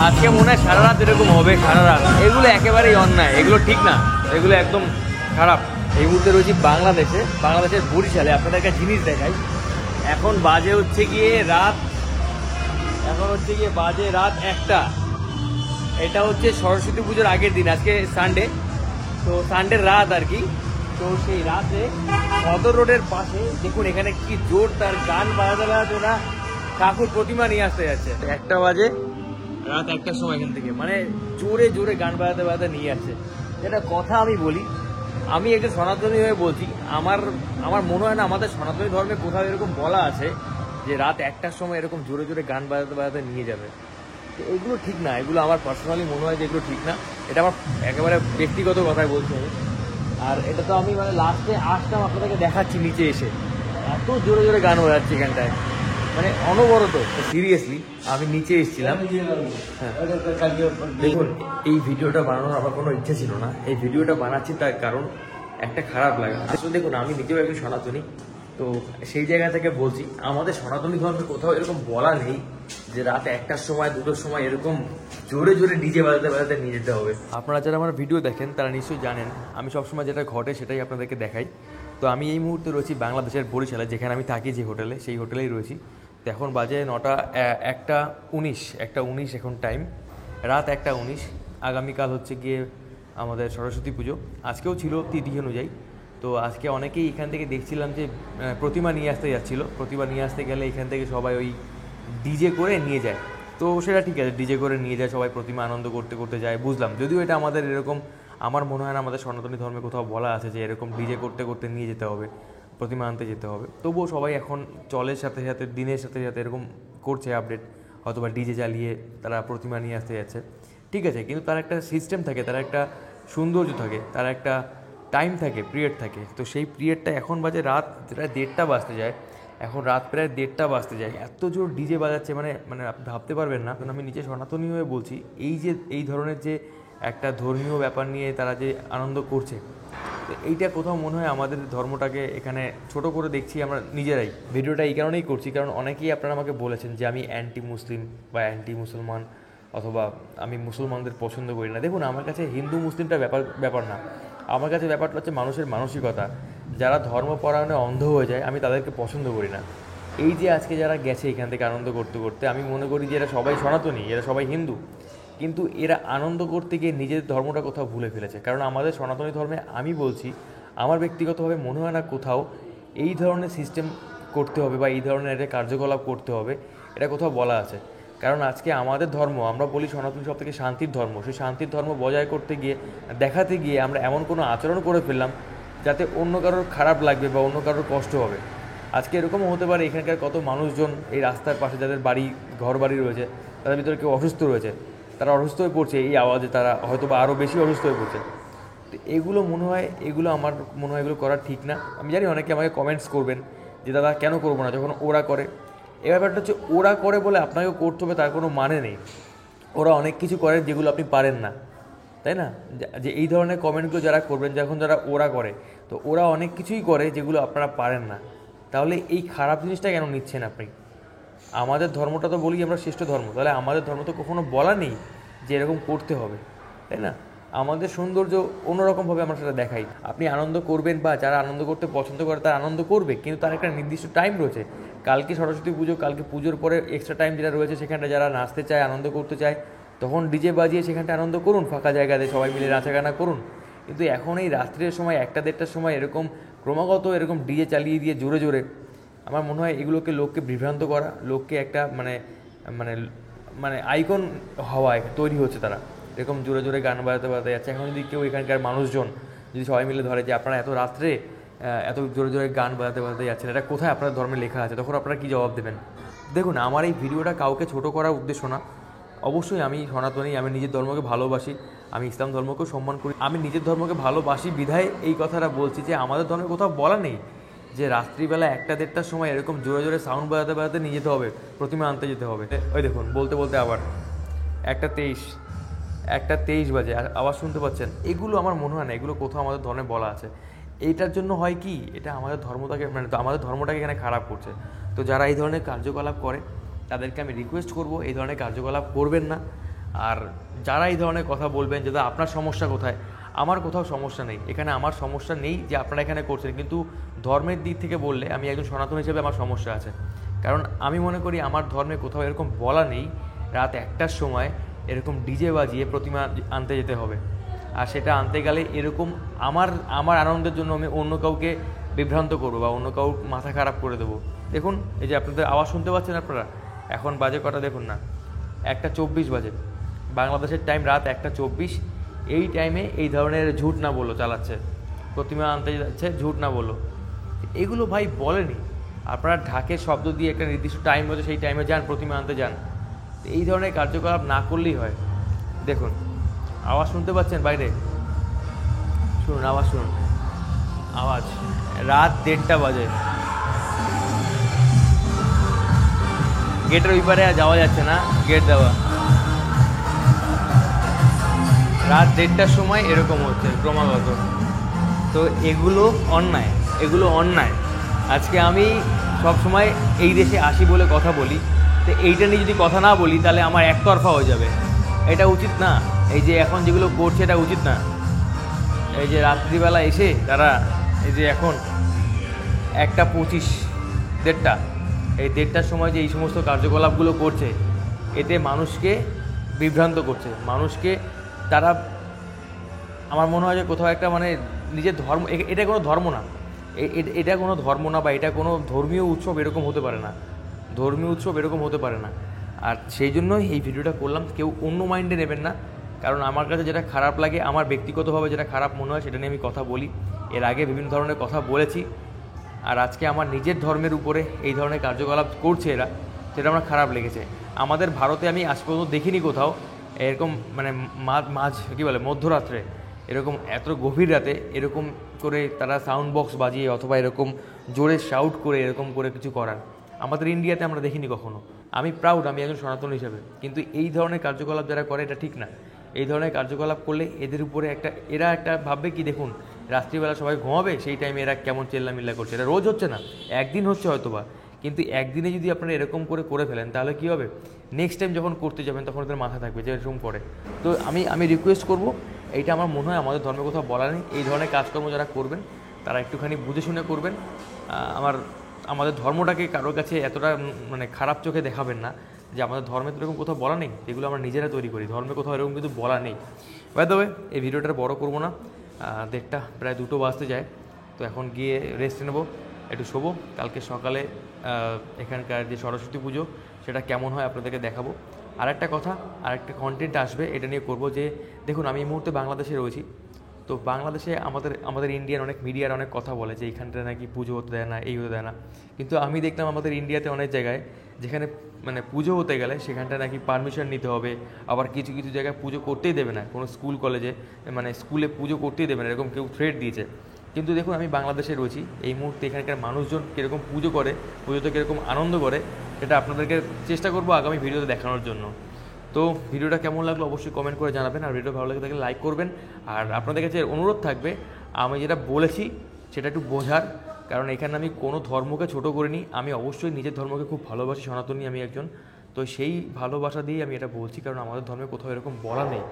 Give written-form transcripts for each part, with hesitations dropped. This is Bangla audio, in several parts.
আজকে মনে হয় সারা রাত এরকম হবে, সারা রাত। এগুলো একেবারেই অন্যায়, এগুলো ঠিক না, এগুলো একদম খারাপ। এই মুহূর্তে রয়েছি বাংলাদেশের বরিশালে। আপনাদের একটা জিনিস দেখাই, এখন বাজে হচ্ছে গিয়ে রাত 1টা। এটা হচ্ছে সরস্বতী পুজোর আগের দিন, আজকে সানডে, তো সানডের রাত আর কি। তো সেই রাতে সদর রোডের পাশে দেখুন এখানে কি জোর তার গান বাজাতে ওরা ঠাকুর প্রতিমা নিয়ে আসতে যাচ্ছে। 1টা বাজে, রাত 1টার সময় এখান থেকে মানে জোরে জোরে গান বাজাতে নিয়ে যাচ্ছে। যেটা কথা আমি বলি, আমি একজন সনাতনী হয়ে বলছি, আমার মনে হয় না আমাদের সনাতনী ধর্মে কোথাও এরকম বলা আছে যে রাত 1টার সময় এরকম জোরে জোরে গান বাজাতে নিয়ে যাবে। তো এগুলো ঠিক না, এগুলো আমার পার্সোনালি মনে হয় যে এগুলো ঠিক না। এটা আমার একেবারে ব্যক্তিগত কথাই বলছি আমি। আর এটা তো আমি মানে লাস্টে আসলাম আপনাদেরকে দেখাচ্ছি, নিচে এসে এত জোরে জোরে গান হয়ে যাচ্ছে এখানটায়, মানে অনবরত। সিরিয়াসলি আমি নিচে এসেছিলাম। দেখুন, এই ভিডিওটা বানানোর আমার কোনো ইচ্ছা ছিল না। এই ভিডিওটা বানাচ্ছি তার কারণ একটা খারাপ লাগা। আসলে দেখুন, আমি নিজেও একজন সনাতনী, তো সেই জায়গা থেকে বলছি আমাদের সনাতনী ধর্মে কোথাও এরকম বলা নেই যে রাত 1টার সময় 2টোর সময় এরকম জোরে জোরে ডিজে বাজাতে নিয়ে যেতে হবে। আপনারা যারা আমার ভিডিও দেখেন তারা নিশ্চয়ই জানেন আমি সবসময় যেটা ঘটে সেটাই আপনাদেরকে দেখাই। তো আমি এই মুহূর্তে রয়েছি বাংলাদেশের বরিশালে, যেখানে আমি থাকি যে হোটেলে, সেই হোটেলেই রয়েছি। তো এখন বাজে 1টা 19 এখন টাইম, রাত 1টা 19। আগামীকাল হচ্ছে গিয়ে আমাদের সরস্বতী পুজো, আজকেও ছিল তিথি অনুযায়ী। তো আজকে অনেকেই এখান থেকে দেখছিলাম যে প্রতিমা নিয়ে আসতে যাচ্ছিলো। প্রতিমা নিয়ে আসতে গেলে এখান থেকে সবাই ওই ডিজে করে নিয়ে যায়। তো সেটা ঠিক আছে, ডিজে করে নিয়ে যায় সবাই, প্রতিমা আনন্দ করতে করতে যায়, বুঝলাম। যদিও এটা আমাদের এরকম, আমার মনে হয় না আমাদের সনাতনী ধর্মে কোথাও বলা আছে যে এরকম ডিজে করতে করতে নিয়ে যেতে হবে, প্রতিমা আনতে যেতে হবে। তবুও সবাই এখন চলের সাথে সাথে, দিনের সাথে সাথে এরকম করছে আপডেট, হয়তোবা ডিজে চালিয়ে তারা প্রতিমা নিয়ে আসতে যাচ্ছে। ঠিক আছে, কিন্তু তার একটা সিস্টেম থাকে, তার একটা সৌন্দর্য থাকে, তার একটা টাইম থাকে, পিরিয়ড থাকে। তো সেই পিরিয়ডটা এখন বাজে রাত যেটা 1:30 বাজতে যায়, এখন রাত প্রায় 1:30 বাজতে যায়, এত জোর ডিজে বাজাচ্ছে, মানে মানে আপনি ভাবতে পারবেন না। কারণ আমি নিজে সনাতনী হয়ে বলছি, এই ধরনের যে একটা ধর্মীয় ব্যাপার নিয়ে তারা যে আনন্দ করছে, তো এইটা কোথাও মনে হয় আমাদের ধর্মটাকে এখানে ছোট করে দেখছি আমরা নিজেরাই। ভিডিওটা এই কারণেই করছি কারণ অনেকেই আপনারা আমাকে বলেছেন যে আমি অ্যান্টি মুসলিম বা অ্যান্টি মুসলমান, অথবা আমি মুসলমানদের পছন্দ করি না। দেখুন, আমার কাছে হিন্দু মুসলিমটা ব্যাপার না, আমার কাছে ব্যাপারটা হচ্ছে মানুষের মানসিকতা। যারা ধর্মপরায়ণে অন্ধ হয়ে যায় আমি তাদেরকে পছন্দ করি না। এই যে আজকে যারা গেছে এখান থেকে আনন্দ করতে করতে, আমি মনে করি যে এরা সবাই সনাতনী, এরা সবাই হিন্দু, কিন্তু এরা আনন্দ করতে গিয়ে নিজের ধর্মটা কোথাও ভুলে ফেলেছে। কারণ আমাদের সনাতনী ধর্মে, আমি বলছি আমার ব্যক্তিগতভাবে মনে হয় না কোথাও এই ধরনের সিস্টেম করতে হবে বা এই ধরনের একটা কার্যকলাপ করতে হবে, এটা কোথাও বলা আছে। কারণ আজকে আমাদের ধর্ম, আমরা বলি সনাতনী সব থেকে শান্তির ধর্ম, সেই শান্তির ধর্ম বজায় করতে গিয়ে, দেখাতে গিয়ে আমরা এমন কোনো আচরণ করে ফেললাম যাতে অন্য কারোর খারাপ লাগবে বা অন্য কারোর কষ্ট হবে। আজকে এরকমও হতে পারে এখানকার কত মানুষজন এই রাস্তার পাশে যাদের ঘর বাড়ি রয়েছে, তাদের ভিতরে কেউ অসুস্থ রয়েছে, তারা অসুস্থ হয়ে পড়ছে এই আওয়াজে, তারা হয়তো বা আরও বেশি অসুস্থ হয়ে পড়ছে। তো এগুলো আমার মনে হয় এগুলো করা ঠিক না। আমি জানি অনেকে আমাকে কমেন্টস করবেন যে দাদা কেন করবো না যখন ওরা করে। এ ব্যাপারটা হচ্ছে, ওরা করে বলে আপনাকেও করতে হবে তার কোনো মানে নেই। ওরা অনেক কিছু করে যেগুলো আপনি পারেন না, তাই না? যে এই ধরনের কমেন্টগুলো যারা করবেন, যারা ওরা করে, তো ওরা অনেক কিছুই করে যেগুলো আপনারা পারেন না। তাহলে এই খারাপ জিনিসটা কেন নিচ্ছেন আপনি? আমাদের ধর্মটা তো বলি আমরা শ্রেষ্ঠ ধর্ম, তাহলে আমাদের ধর্ম তো কখনো বলা নেই যে এরকম করতে হবে, তাই না? আমাদের সৌন্দর্য অন্যরকমভাবে আমরা সেটা দেখাই। আপনি আনন্দ করবেন, বা যারা আনন্দ করতে পছন্দ করে তারা আনন্দ করবে, কিন্তু তার একটা নির্দিষ্ট টাইম রয়েছে। কালকে সরস্বতী পুজো, কালকে পুজোর পরে এক্সট্রা টাইম যেটা রয়েছে, সেখানটা যারা নাচতে চায়, আনন্দ করতে চায়, তখন ডিজে বাজিয়ে সেখানটা আনন্দ করুন, ফাঁকা জায়গাতে সবাই মিলে নাচাগানা করুন। কিন্তু এখন এই রাত্রের সময় 1টা-1:30টার সময় এরকম ক্রমাগত এরকম ডিজে চালিয়ে দিয়ে জোরে জোরে, আমার মনে হয় এগুলোকে লোককে বিভ্রান্ত করা, লোককে একটা মানে মানে মানে আইকন হওয়ায় তৈরি হচ্ছে তারা, এরকম জোরে জোরে গান বাজাতে যাচ্ছে। এখন যদি কেউ এখানকার মানুষজন যদি সবাই মিলে ধরে যে আপনারা এত রাত্রে এত জোরে জোরে গান বাজাতে যাচ্ছেন, এটা কোথায় আপনার ধর্মে লেখা আছে, তখন আপনারা কী জবাব দেবেন? দেখুন, আমার এই ভিডিওটা কাউকে ছোট করার উদ্দেশ্য না। অবশ্যই আমি সনাতনী, আমি নিজের ধর্মকে ভালোবাসি, আমি ইসলাম ধর্মকেও সম্মান করি। আমি নিজের ধর্মকে ভালোবাসি বিধায় এই কথাটা বলছি যে আমাদের ধর্মে কোথাও বলা নেই যে রাত্রিবেলা 1টা-1:30টার সময় এরকম জোরে জোরে সাউন্ড বাজাতে নিয়ে যেতে হবে, প্রতিমা আনতে যেতে হবে। ওই দেখুন, বলতে বলতে আবার 1:23 বাজে, আবার শুনতে পাচ্ছেন। এগুলো আমার মনে হয় না এগুলো কোথাও আমাদের ধর্মে বলা আছে। এইটার জন্য হয় কি, এটা আমাদের ধর্মটাকে আমাদের ধর্মটাকে এখানে খারাপ করছে। তো যারা এই ধরনের কার্যকলাপ করে তাদেরকে আমি রিকোয়েস্ট করব এই ধরনের কার্যকলাপ করবেন না। আর যারা এই ধরনের কথা বলবেন যে আপনার সমস্যা কোথায়, আমার কোথাও সমস্যা নেই, এখানে আমার সমস্যা নেই যে আপনারা এখানে করছেন, কিন্তু ধর্মের দিক থেকে বললে আমি একজন সনাতন হিসেবে আমার সমস্যা আছে। কারণ আমি মনে করি আমার ধর্মে কোথাও এরকম বলা নেই রাত 1টার সময় এরকম ডিজে বাজিয়ে প্রতিমা আনতে যেতে হবে। আর সেটা আনতে গেলে এরকম আমার আনন্দের জন্য আমি অন্য কাউকে বিভ্রান্ত করবো বা অন্য কাউ মাথা খারাপ করে দেবো। দেখুন এই যে আপনাদের আওয়াজ শুনতে পাচ্ছেন আপনারা, এখন বাজে কটা দেখুন না, 1টা 24 বাজে, বাংলাদেশের টাইম রাত 1টা 24। এই টাইমে এই ধরনের ঝুট না বলো চালাচ্ছে, প্রতিমা আনতে যাচ্ছে, ঝুট না বলো। এগুলো ভাই বলেনি, আপনারা ঢাকের শব্দ দিয়ে একটা নির্দিষ্ট টাইম হচ্ছে সেই টাইমে যান, প্রতিমা আনতে যান। এই ধরনের কার্যকলাপ না করলেই হয়। দেখুন আওয়াজ শুনতে পাচ্ছেন বাইরে, শুনুন আওয়াজ, শুনুন আওয়াজ, রাত 1:30 বাজে, গেটের ওই পারে যাওয়া যাচ্ছে না, গেট দেওয়া, রাত 1:30টার সময় এরকম হচ্ছে ক্রমাগত। তো এগুলো অন্যায়, এগুলো অন্যায়। আজকে আমি সব সময় এই দেশে আসি বলে কথা বলি, তো এইটা নিয়ে যদি কথা না বলি তাহলে আমার একতরফা হয়ে যাবে, এটা উচিত না। এই যে এখন যেগুলো করছে এটা উচিত না। এই যে রাত্রিবেলা এসে তারা এই যে এখন 1টা 25, 1:30, এই 1:30টার সময় যে এই সমস্ত কার্যকলাপগুলো করছে, এতে মানুষকে বিভ্রান্ত করছে, মানুষকে তারা, আমার মনে হয় যে কোথাও একটা মানে নিজের ধর্ম, এটা কোনো ধর্ম না, এটা কোনো ধর্ম না, বা এটা কোনো ধর্মীয় উৎসব এরকম হতে পারে না, ধর্মীয় উৎসব এরকম হতে পারে না। আর সেই জন্যই এই ভিডিওটা করলাম, কেউ অন্য মাইন্ডে নেবেন না, কারণ আমার কাছে যেটা খারাপ লাগে, আমার ব্যক্তিগতভাবে যেটা খারাপ মনে হয় সেটা নিয়ে আমি কথা বলি। এর আগে বিভিন্ন ধরনের কথা বলেছি, আর আজকে আমার নিজের ধর্মের উপরে এই ধরনের কার্যকলাপ করছে এরা, সেটা আমার খারাপ লেগেছে। আমাদের ভারতে আমি আজ পর্যন্ত দেখিনি কোথাও এরকম মানে কী বলে মধ্যরাত্রে এরকম এত গভীর রাতে এরকম করে তারা সাউন্ড বক্স বাজিয়ে অথবা এরকম জোরে শাউট করে এরকম করে কিছু করার আমাদের ইন্ডিয়াতে আমরা দেখিনি কখনো। আমি প্রাউড, আমি একজন সনাতন হিসেবে, কিন্তু এই ধরনের কার্যকলাপ যারা করে এটা ঠিক না। এই ধরনের কার্যকলাপ করলে এদের উপরে এরা একটা ভাববে কি, দেখুন রাত্রিবেলা সবাই ঘুমাবে, সেই টাইমে এরা কেমন চেল্লামিল্লা করছে। এটা রোজ হচ্ছে না, একদিন হচ্ছে হয়তোবা, কিন্তু একদিনে যদি আপনারা এরকম করে ফেলেন তাহলে কী হবে, নেক্সট টাইম যখন করতে যাবেন তখন ওদের মাথা থাকবে যে এরকম করে। তো আমি রিকোয়েস্ট করব, এইটা আমার মনে হয় আমাদের ধর্মে কোথাও বলা নেই, এই ধরনের কাজকর্ম যারা করবেন তারা একটুখানি বুঝে শুনে করবেন। আমাদের ধর্মটাকে কারোর কাছে এতটা মানে খারাপ চোখে দেখাবেন না যে আমাদের ধর্মে তো এরকম কোথাও বলা নেই, এগুলো আমরা নিজেরা তৈরি করি, ধর্মে কোথাও এরকম কিন্তু বলা নেই। বাই দ্য ওয়ে, এই ভিডিওটা বড় করবো না, 1:30 প্রায় 2টো বাজতে যায়, তো এখন গিয়ে রেস্ট নেবো, একটু শোবো। কালকে সকালে এখানকার যে সরস্বতী পুজো সেটা কেমন হয় আপনাদেরকে দেখাবো। আরেকটা কথা, আরেকটা কন্টেন্ট আসবে, এটা নিয়ে করবো যে দেখুন আমি এই মুহূর্তে বাংলাদেশে রয়েছি, তো বাংলাদেশে আমাদের ইন্ডিয়ান অনেক মিডিয়ার অনেক কথা বলে যে এইখানটা নাকি পুজো হতে দেয় না, এই হতে দেয় না, কিন্তু আমি দেখলাম আমাদের ইন্ডিয়াতে অনেক জায়গায় যেখানে মানে পুজো হতে গেলে সেখানটা নাকি পারমিশন নিতে হবে, আবার কিছু কিছু জায়গায় পুজো করতেই দেবে না, কোনো স্কুল কলেজে মানে স্কুলে পুজো করতেই দেবে না, এরকম কেউ থ্রেট দিয়েছে। কিন্তু দেখুন আমি বাংলাদেশে রয়েছি, এই মুহূর্তে এখানকার মানুষজন কীরকম পুজো করে, পুজোতে কীরকম আনন্দ করে, সেটা আপনাদেরকে চেষ্টা করবো আগামী ভিডিওতে দেখানোর জন্য। তো ভিডিওটা কেমন লাগলো অবশ্যই কমেন্ট করে জানাবেন, আর ভিডিও ভালো লাগে থাকলে লাইক করবেন। আর আপনাদের কাছে অনুরোধ থাকবে আমি যেটা বলেছি সেটা একটু বোঝার, কারণ এখানে আমি কোনো ধর্মকে ছোট করিনি, আমি অবশ্যই নিজের ধর্মকে খুব ভালোবাসি, সনাতনী আমি একজন, তো সেই ভালোবাসা দিয়েই আমি এটা বলছি, কারণ আমাদের ধর্মে কোথাও এরকম বলা নেই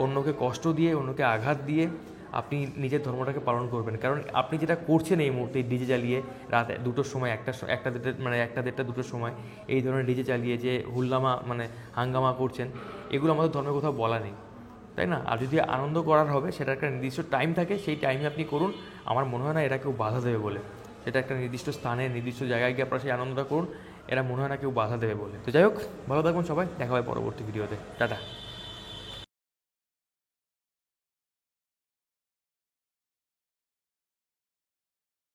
অন্যকে কষ্ট দিয়ে, অন্যকে আঘাত দিয়ে আপনি নিজের ধর্মটাকে পালন করবেন। কারণ আপনি যেটা করছেন এই মুহূর্তে ডিজে চালিয়ে রাত 2টোর সময়, 1টা 2টোর সময় এই ধরনের ডিজে চালিয়ে যে হাঙ্গামা করছেন, এগুলো আমাদের ধর্মে কোথাও বলা নেই, তাই না? আর যদি আনন্দ করার হবে সেটা একটা নির্দিষ্ট টাইম থাকে, সেই টাইমে আপনি করুন, আমার মনে হয় না এটা কেউ বাধা দেবে বলে। সেটা একটা নির্দিষ্ট স্থানে নির্দিষ্ট জায়গায় গিয়ে আপনারা সেই আনন্দটা করুন, এরা মনে হয় না কেউ বাধা দেবে বলে। তো যাই হোক, ভালো থাকুন সবাই, দেখা হয় পরবর্তী ভিডিওতে, টাটা।